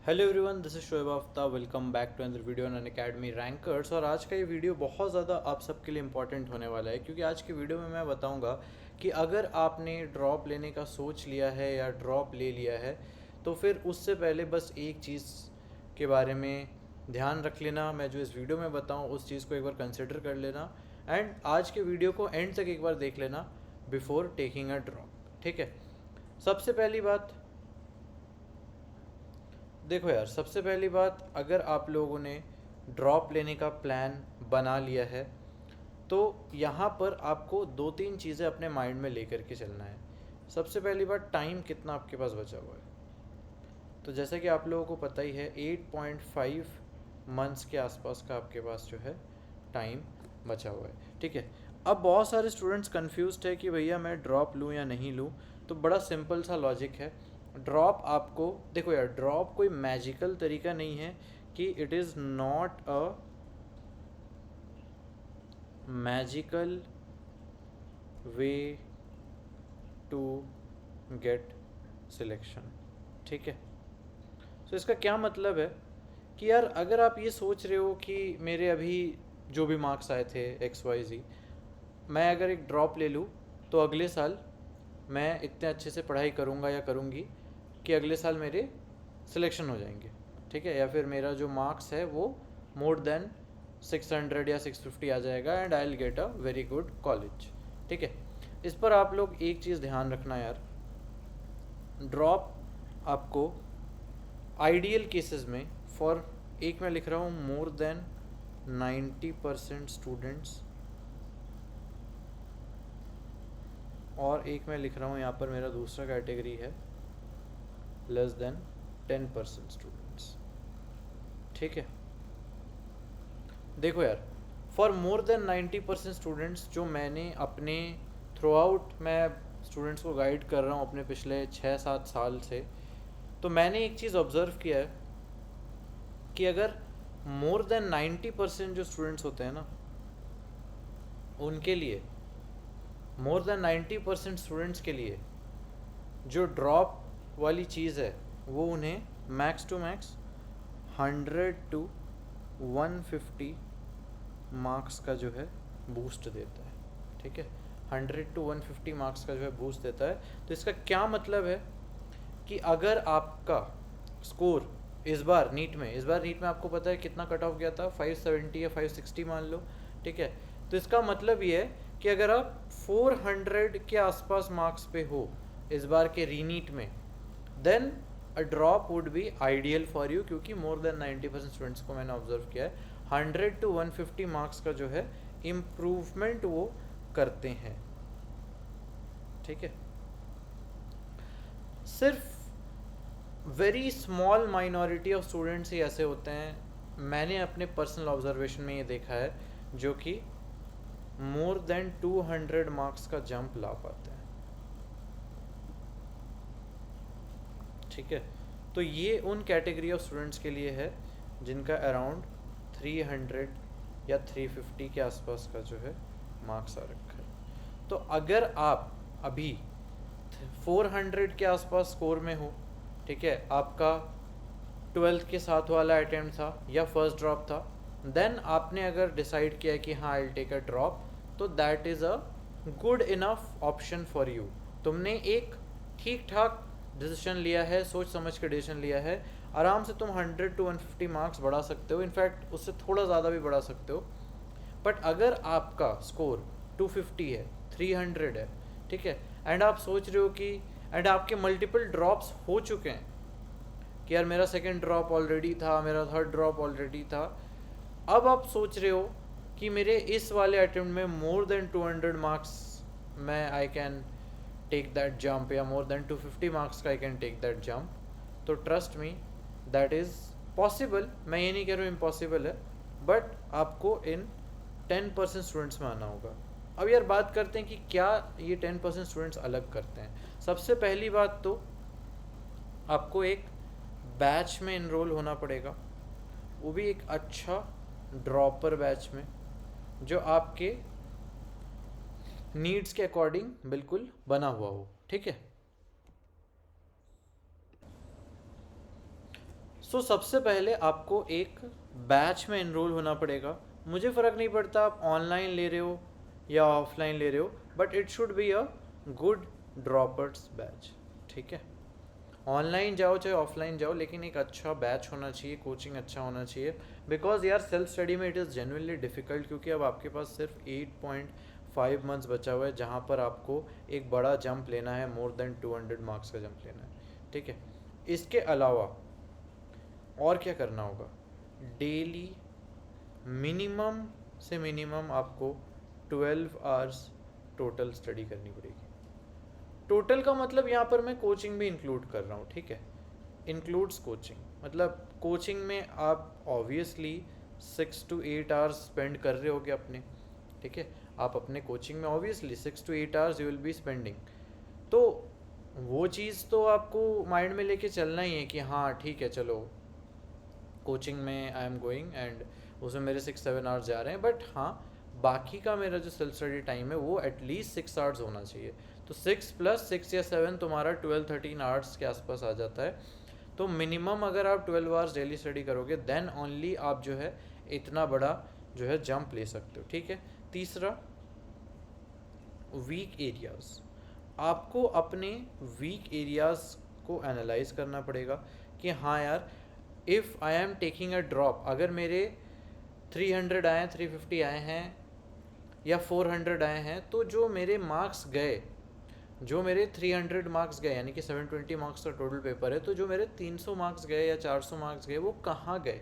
Hello everyone, this is Shoaib Aftab. Welcome back to another video on Unacademy Rankers. और आज का ये वीडियो बहुत ज़्यादा आप सबके लिए इम्पॉर्टेंट होने वाला है, क्योंकि आज की वीडियो में मैं बताऊंगा कि अगर आपने ड्रॉप लेने का सोच लिया है या ड्रॉप ले लिया है तो फिर उससे पहले बस एक चीज़ के बारे में ध्यान रख लेना। मैं जो इस वीडियो में बताऊँ उस चीज़ को एक बार कंसिडर कर लेना एंड आज के वीडियो को एंड तक एक बार देख लेना बिफोर टेकिंग अ ड्रॉप। ठीक है। सबसे पहली बात देखो यार, सबसे पहली बात, अगर आप लोगों ने ड्रॉप लेने का प्लान बना लिया है तो यहाँ पर आपको दो तीन चीज़ें अपने माइंड में लेकर के चलना है। सबसे पहली बात, टाइम कितना आपके पास बचा हुआ है। तो जैसा कि आप लोगों को पता ही है 8.5 मंथ्स के आसपास का आपके पास जो है टाइम बचा हुआ है। ठीक है। अब बहुत सारे स्टूडेंट्स कंफ्यूज्ड है कि भैया मैं ड्रॉप लूँ या नहीं लूँ। तो बड़ा सिंपल सा लॉजिक है। ड्रॉप आपको, देखो यार, ड्रॉप कोई मैजिकल तरीका नहीं है कि it is not a magical way to get selection. ठीक है। तो इसका क्या मतलब है कि यार, अगर आप ये सोच रहे हो कि मेरे अभी जो भी मार्क्स आए थे XYZ, मैं अगर एक ड्रॉप ले लूँ तो अगले साल मैं इतने अच्छे से पढ़ाई करूँगा या करूँगी कि अगले साल मेरे सिलेक्शन हो जाएंगे। ठीक है। या फिर मेरा जो मार्क्स है वो मोर देन 600 या 650 आ जाएगा and I will get a very good college. ठीक है। इस पर आप लोग एक चीज़ ध्यान रखना यार, ड्रॉप आपको आइडियल केसेस में, फॉर एक मैं लिख रहा हूँ मोर देन 90% स्टूडेंट्स, और एक मैं लिख रहा हूँ यहाँ पर मेरा दूसरा कैटेगरी है लेस देन 10% स्टूडेंट्स। ठीक है। देखो यार, फॉर मोर देन 90% स्टूडेंट्स, जो मैंने अपने थ्रू आउट, मैं स्टूडेंट्स को गाइड कर रहा हूँ अपने पिछले 6-7 साल से, तो मैंने एक चीज़ ऑब्ज़र्व किया है कि अगर मोर देन 90% जो स्टूडेंट्स होते हैं ना, उनके लिए, मोर देन 90% स्टूडेंट्स के लिए जो ड्रॉप वाली चीज़ है वो उन्हें max to max 100 to 150 marks का जो है बूस्ट देता है। ठीक है। 100 to 150 मार्क्स का जो है बूस्ट देता है। तो इसका क्या मतलब है कि अगर आपका स्कोर इस बार नीट में आपको पता है कितना कट ऑफ गया था, 570 या 560 मान लो। ठीक है। तो इसका मतलब ये है कि अगर आप 400 के आसपास मार्क्स पे हो इस बार के रीनीट में, then a drop would be ideal for you, क्योंकि मोर देन 90% स्टूडेंट्स को मैंने ऑब्जर्व किया है 100 to 150 मार्क्स का जो है इम्प्रूवमेंट वो करते हैं। ठीक है। सिर्फ very small minority of students ही ऐसे होते हैं, मैंने अपने पर्सनल ऑब्जर्वेशन में ये देखा है, जो कि मोर देन 200 मार्क्स का जंप ला पाते हैं। ठीक है। तो ये उन कैटेगरी ऑफ स्टूडेंट्स के लिए है जिनका अराउंड 300 या 350 के आसपास का जो है मार्क्स आ रखा है। तो अगर आप अभी 400 के आसपास स्कोर में हो, ठीक है, आपका 12th के साथ वाला अटेम्प्ट था या फर्स्ट ड्रॉप था, देन आपने अगर डिसाइड किया कि हाँ I will take a drop, तो that is a good enough option for you. तुमने एक ठीक ठाक डिसीजन लिया है, सोच समझ के डिसीजन लिया है। आराम से तुम 100 to 150 मार्क्स बढ़ा सकते हो, इनफैक्ट उससे थोड़ा ज़्यादा भी बढ़ा सकते हो। बट अगर आपका स्कोर 250 है, 300 है, ठीक है, एंड आप सोच रहे हो कि, एंड आपके मल्टीपल ड्रॉप्स हो चुके हैं कि यार मेरा सेकेंड ड्रॉप ऑलरेडी था, मेरा थर्ड ड्रॉप ऑलरेडी था, अब आप सोच रहे हो कि मेरे इस वाले अटेम्प्ट में मोर देन 200 मार्क्स मैं I can take that jump, या मोर देन 250 मार्क्स का I can take that jump, तो trust me that is possible. मैं ये नहीं कह रहा हूँ इम्पॉसिबल है, बट आपको इन 10% स्टूडेंट्स में आना होगा। अब यार बात करते हैं कि क्या ये 10% स्टूडेंट्स अलग करते हैं। सबसे पहली बात तो आपको एक बैच में इनरोल होना पड़ेगा, वो भी एक अच्छा ड्रॉपर बैच में, जो आपके नीड्स के अकॉर्डिंग बिल्कुल बना हुआ हो। ठीक है। सो सबसे पहले आपको एक बैच में एनरोल होना पड़ेगा। मुझे फ़र्क नहीं पड़ता आप ऑनलाइन ले रहे हो या ऑफलाइन ले रहे हो, but it should be a good droppers batch, ठीक है। ऑनलाइन जाओ चाहे ऑफलाइन जाओ, लेकिन एक अच्छा बैच होना चाहिए, कोचिंग अच्छा होना चाहिए। बिकॉज यार सेल्फ स्टडी में इट इज़ जेन्युइनली डिफ़िकल्ट, क्योंकि अब आपके पास सिर्फ 8.5 मंथ्स बचा हुआ है, जहाँ पर आपको एक बड़ा जंप लेना है, मोर देन 200 मार्क्स का जंप लेना है, ठीक है। इसके अलावा और क्या करना होगा, डेली मिनिमम से मिनिमम आपको 12 आवर्स टोटल स्टडी करनी पड़ेगी। टोटल का मतलब यहाँ पर मैं कोचिंग भी इंक्लूड कर रहा हूँ, ठीक है। इंक्लूड्स कोचिंग, मतलब कोचिंग में आप ऑब्वियसली 6 to 8 आवर्स स्पेंड कर रहे होगे अपने, ठीक है। आप अपने कोचिंग में obviously 6 to 8 hours you will be spending. तो वो चीज़ तो आपको माइंड में लेके चलना ही है कि हाँ ठीक है, चलो कोचिंग में आई एम गोइंग एंड उसमें मेरे 6-7 आवर्स जा रहे हैं, बट हाँ बाकी का मेरा जो सेल्फ स्टडी टाइम है वो एटलीस्ट 6 आवर्स होना चाहिए। तो 6 + 6 या 7 तुम्हारा 12-13 आवर्स के आसपास आ जाता है। तो मिनिमम अगर आप 12 आवर्स डेली स्टडी करोगे देन ओनली आप जो है इतना बड़ा जो है जंप ले सकते हो, ठीक है। तीसरा, वीक एरियाज़। आपको अपने वीक एरियाज़ को एनालाइज करना पड़ेगा कि हाँ यार, if I am taking a drop, अगर मेरे 300 आए, 350 आए हैं या 400 आए हैं, तो जो मेरे मार्क्स गए, जो मेरे 300 मार्क्स गए, यानी कि 720 मार्क्स का टोटल पेपर है, तो जो मेरे 300 मार्क्स गए या 400 मार्क्स गए वो कहाँ गए,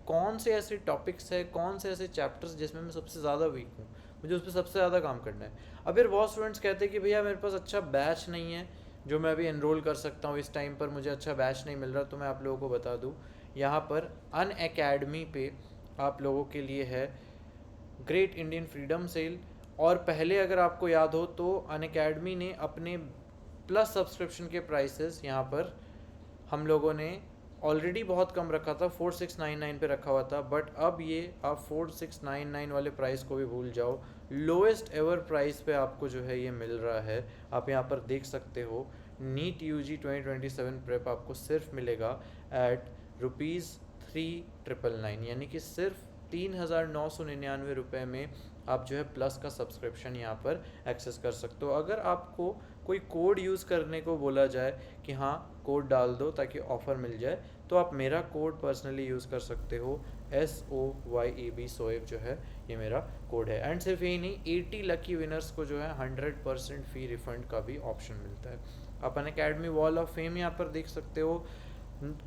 कौन से ऐसे टॉपिक्स है, कौन से ऐसे चैप्टर्स जिसमें मैं सबसे ज़्यादा वीक हूँ, मुझे उस पर सबसे ज़्यादा काम करना है। अब यार बहुत स्टूडेंट्स कहते हैं कि भैया मेरे पास अच्छा बैच नहीं है जो मैं अभी एनरोल कर सकता हूँ, इस टाइम पर मुझे अच्छा बैच नहीं मिल रहा। तो मैं आप लोगों को बता दूँ, यहाँ पर अनअकैडमी पे आप लोगों के लिए है ग्रेट इंडियन फ्रीडम सेल। और पहले अगर आपको याद हो तो अनअकैडमी ने अपने प्लस सब्सक्रिप्शन के प्राइसेस यहाँ पर हम लोगों ने ऑलरेडी बहुत कम रखा था, 4699 पे रखा हुआ था, बट अब ये आप 4699 वाले प्राइस को भी भूल जाओ, लोएस्ट एवर प्राइस पे आपको जो है ये मिल रहा है। आप यहाँ पर देख सकते हो, नीट यूजी 2027 प्रेप आपको सिर्फ मिलेगा एट ₹3,999, यानी कि सिर्फ 3,999 रुपये में आप जो है प्लस का सब्सक्रिप्शन यहाँ पर एक्सेस कर सकते हो। अगर आपको कोई कोड यूज़ करने को बोला जाए कि हाँ कोड डाल दो ताकि ऑफ़र मिल जाए, तो आप मेरा कोड पर्सनली यूज़ कर सकते हो, SOYEB, सोएब जो है ये मेरा कोड है। एंड सिर्फ यही नहीं, 80 लकी विनर्स को जो है 100% फ़ी रिफ़ंड का भी ऑप्शन मिलता है। आप अनअकैडमी वॉल ऑफ फेम यहाँ पर देख सकते हो,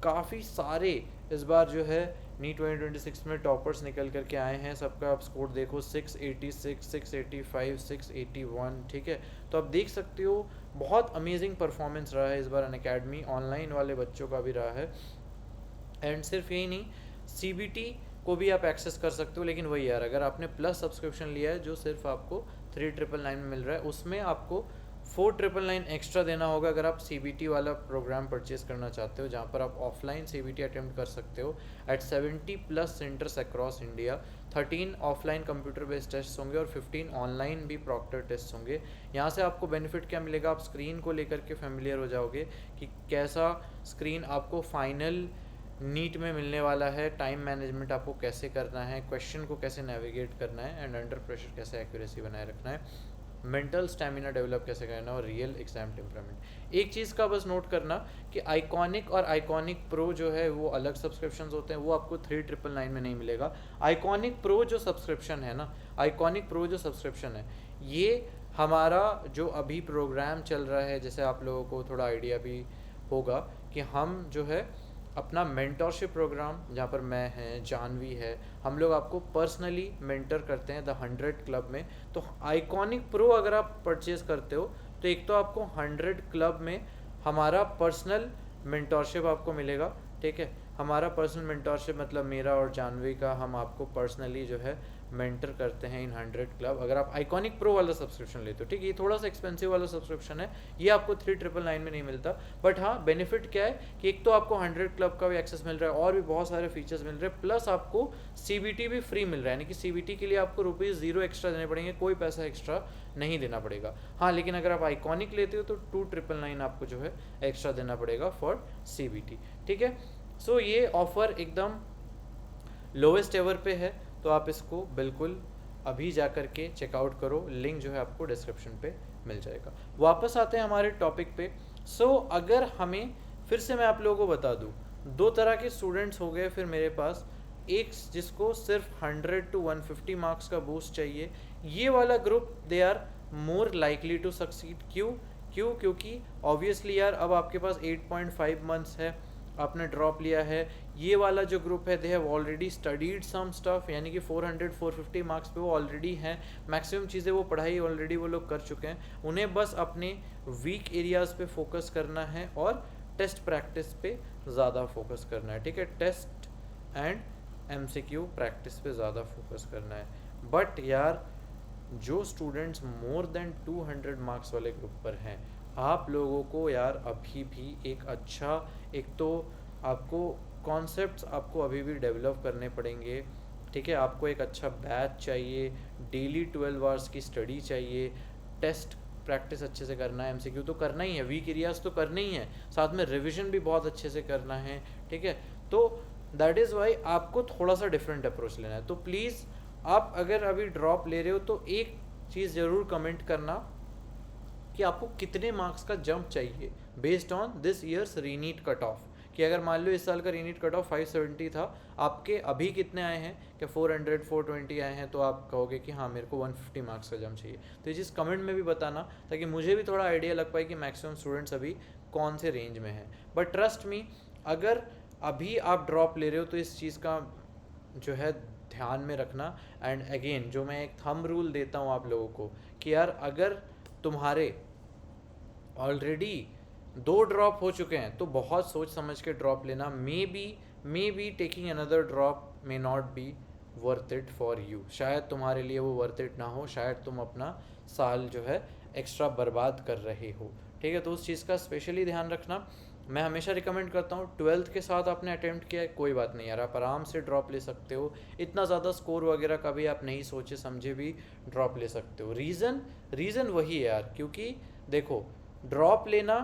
काफ़ी सारे इस बार जो है नीट 2026 में टॉपर्स निकल करके आए हैं। सबका आप स्कोर देखो, 686, 685, 681, ठीक है। तो आप देख सकते हो बहुत अमेजिंग परफॉर्मेंस रहा है इस बार अनअकैडमी, ऑनलाइन वाले बच्चों का भी रहा है। एंड सिर्फ यही नहीं, CBT को भी आप एक्सेस कर सकते हो, लेकिन वही यार, अगर आपने प्लस सब्सक्रिप्शन लिया है जो सिर्फ आपको 3999 में मिल रहा है, उसमें आपको 4999 एक्स्ट्रा देना होगा अगर आप CBT वाला प्रोग्राम परचेज करना चाहते हो, जहाँ पर आप ऑफलाइन CBT अटेम्प्ट कर सकते हो at 70+ centres across India. 13 offline computer based test होंगे और 15 ऑनलाइन भी प्रॉक्टर टेस्ट होंगे। यहाँ से आपको बेनिफिट क्या मिलेगा, आप स्क्रीन को लेकर के फेमिलियर हो जाओगे कि कैसा स्क्रीन आपको फाइनल नीट में मिलने वाला है, टाइम मैनेजमेंट आपको कैसे करना है, क्वेश्चन को कैसे नेविगेट करना है, एंड अंडर प्रेशर कैसे एक्यूरेसी बनाए रखना है, मेंटल स्टैमिना डेवलप कैसे करना और रियल एग्जाम टेम्परामेंट। एक चीज़ का बस नोट करना कि आइकॉनिक और आइकॉनिक प्रो जो है वो अलग सब्सक्रिप्शन होते हैं, वो आपको 3999 में नहीं मिलेगा। आइकॉनिक प्रो जो सब्सक्रिप्शन है ना, आइकॉनिक प्रो जो सब्सक्रिप्शन है, ये हमारा जो अभी प्रोग्राम चल रहा है, जैसे आप लोगों को थोड़ा आइडिया भी होगा कि हम जो है अपना मेंटरशिप प्रोग्राम, जहाँ पर मैं है, जानवी है, हम लोग आपको पर्सनली मेंटर करते हैं द 100 क्लब में। तो आइकॉनिक प्रो अगर आप परचेज करते हो तो एक तो आपको 100 क्लब में हमारा पर्सनल मेंटरशिप आपको मिलेगा, ठीक है। हमारा पर्सनल मेंटरशिप मतलब मेरा और जानवी का, हम आपको पर्सनली जो है मेंटर करते हैं इन 100 क्लब, अगर आप आइकॉनिक प्रो वाला सब्सक्रिप्शन लेते हो, ठीक है। ये थोड़ा सा एक्सपेंसिव वाला सब्सक्रिप्शन है, ये आपको 3999 में नहीं मिलता, बट हाँ बेनिफिट क्या है कि एक तो आपको 100 क्लब का भी एक्सेस मिल रहा है और भी बहुत सारे फीचर्स मिल रहे हैं, प्लस आपको CBT भी फ्री मिल रहा है, यानी कि CBT के लिए आपको ₹0 एक्स्ट्रा देने पड़ेंगे, कोई पैसा एक्स्ट्रा नहीं देना पड़ेगा। हाँ लेकिन अगर आप आइकॉनिक लेते हो तो 2999 आपको जो है एक्स्ट्रा देना पड़ेगा फॉर CBT, ठीक है। सो ये ऑफ़र एकदम लोवेस्ट एवर पे है, तो आप इसको बिल्कुल अभी जा कर के चेकआउट करो, लिंक जो है आपको डिस्क्रिप्शन पे मिल जाएगा। वापस आते हैं हमारे टॉपिक पे। सो अगर हमें फिर से मैं आप लोगों को बता दूँ, दो तरह के स्टूडेंट्स हो गए फिर मेरे पास। एक जिसको सिर्फ 100 to 150 मार्क्स का बूस्ट चाहिए, ये वाला group they are more likely to succeed. क्योंकि ऑब्वियसली यार अब आपके पास 8.5 मंथ्स है, आपने ड्रॉप लिया है। ये वाला जो ग्रुप है they have already studied some stuff, यानी कि 400-450 मार्क्स पे वो ऑलरेडी हैं, मैक्सिमम चीज़ें वो पढ़ाई ऑलरेडी वो लोग कर चुके हैं। उन्हें बस अपने वीक एरियाज़ पे फोकस करना है और टेस्ट प्रैक्टिस पे ज़्यादा फोकस करना है, ठीक है। टेस्ट एंड MCQ प्रैक्टिस पे ज़्यादा फोकस करना है। बट यार जो स्टूडेंट्स मोर देन 200 मार्क्स वाले ग्रुप पर हैं, आप लोगों को यार अभी भी एक अच्छा, एक तो आपको कॉन्सेप्ट्स आपको अभी भी डेवलप करने पड़ेंगे, ठीक है। आपको एक अच्छा बैच चाहिए, डेली 12 आवर्स की स्टडी चाहिए, टेस्ट प्रैक्टिस अच्छे से करना है, MCQ तो करना ही है, वीक एरियाज तो करने ही है, साथ में रिविजन भी बहुत अच्छे से करना है, ठीक है। तो दैट इज़ वाई आपको थोड़ा सा डिफरेंट अप्रोच लेना है। तो प्लीज़ आप अगर अभी ड्रॉप ले रहे हो तो एक चीज़ ज़रूर कमेंट करना कि आपको कितने मार्क्स का जंप चाहिए based on this years रीनीट cut off. कि अगर मान लो इस साल का रीनीट कट ऑफ 570 था, आपके अभी कितने आए हैं, कि 400-420 आए हैं, तो आप कहोगे कि हाँ मेरे को 150 मार्क्स का जंप चाहिए। तो ये चीज़ कमेंट में भी बताना, ताकि मुझे भी थोड़ा आइडिया लग पाए कि मैक्सिमम स्टूडेंट्स अभी कौन से रेंज में हैं। बट ट्रस्ट मी, अगर अभी आप ड्रॉप ले रहे हो तो इस चीज़ का जो है ध्यान में रखना। एंड अगेन जो मैं एक थंब रूल देता हूँ आप लोगों को, कि यार अगर तुम्हारे ऑलरेडी 2 ड्रॉप हो चुके हैं तो बहुत सोच समझ के ड्रॉप लेना। May be taking another drop may not be worth it for you. शायद तुम्हारे लिए वो वर्थ इट ना हो, शायद तुम अपना साल जो है एक्स्ट्रा बर्बाद कर रहे हो, ठीक है। तो उस चीज़ का स्पेशली ध्यान रखना। मैं हमेशा रिकमेंड करता हूँ, 12th के साथ आपने अटेम्प्ट किया है, कोई बात नहीं यार, आप आराम से ड्रॉप ले सकते हो। इतना ज़्यादा स्कोर वगैरह का भी आप नहीं सोचे समझे भी ड्रॉप ले सकते हो। रीज़न वही है यार, क्योंकि देखो ड्रॉप लेना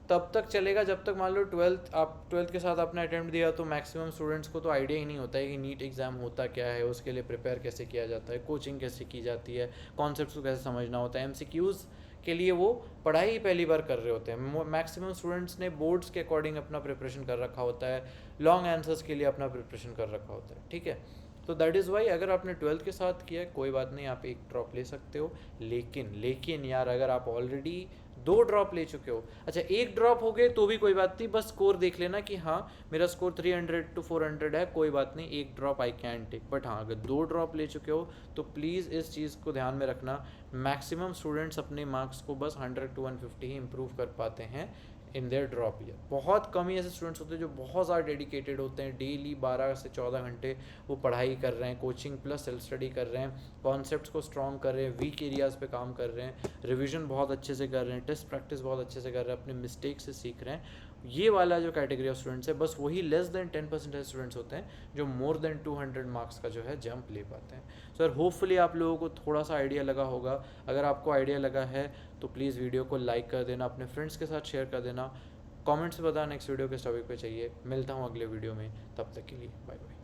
तब तक चलेगा जब तक मान लो 12th के साथ आपने अटेम्प्ट दिया, तो मैक्सिमम स्टूडेंट्स को तो आइडिया ही नहीं होता है कि नीट एग्ज़ाम होता क्या है, उसके लिए प्रिपेयर कैसे किया जाता है, कोचिंग कैसे की जाती है, कॉन्सेप्ट्स को कैसे समझना होता है, MCQs के लिए वो पढ़ाई ही पहली बार कर रहे होते हैं। मैक्सिमम स्टूडेंट्स ने बोर्ड्स के अकॉर्डिंग अपना प्रिपरेशन कर रखा होता है, लॉन्ग आंसर्स के लिए अपना प्रिपरेशन कर रखा होता है, ठीक है। तो दैट इज़ वाई अगर आपने 12th के साथ किया है, कोई बात नहीं, आप एक ड्रॉप ले सकते हो। लेकिन यार अगर आप ऑलरेडी 2 ड्रॉप ले चुके हो, अच्छा एक ड्रॉप हो गए तो भी कोई बात नहीं, बस स्कोर देख लेना कि हाँ मेरा स्कोर 300 to 400 है, कोई बात नहीं, एक drop I can take. But हाँ अगर 2 ड्रॉप ले चुके हो तो प्लीज़ इस चीज़ को ध्यान में रखना, मैक्सिमम स्टूडेंट्स अपने मार्क्स को बस 100 to 150 ही इम्प्रूव कर पाते हैं इन देयर ड्रॉप ईयर। बहुत कम ही ऐसे स्टूडेंट्स होते हैं जो बहुत ज़्यादा डेडिकेटेड होते हैं, डेली 12 से 14 घंटे वो पढ़ाई कर रहे हैं, कोचिंग प्लस सेल्फ स्टडी कर रहे हैं, कॉन्सेप्ट्स को स्ट्रॉन्ग कर रहे हैं, वीक एरियाज़ पे काम कर रहे हैं, रिवीजन बहुत अच्छे से कर रहे हैं, टेस्ट प्रैक्टिस बहुत अच्छे से कर रहे हैं, अपने मिस्टेक से सीख रहे हैं। ये वाला जो कैटेगरी ऑफ स्टूडेंट्स है, बस वही लेस देन 10% ऐसे स्टूडेंट्स होते हैं जो मोर देन 200 मार्क्स का जो है जंप ले पाते हैं। सर होपफुली आप लोगों को थोड़ा सा आइडिया लगा होगा। अगर आपको आइडिया लगा है तो प्लीज़ वीडियो को लाइक कर देना, अपने फ्रेंड्स के साथ शेयर कर देना, कमेंट्स में बताना नेक्स्ट वीडियो किस टॉपिक पे चाहिए। मिलता हूँ अगले वीडियो में, तब तक के लिए बाय बाय।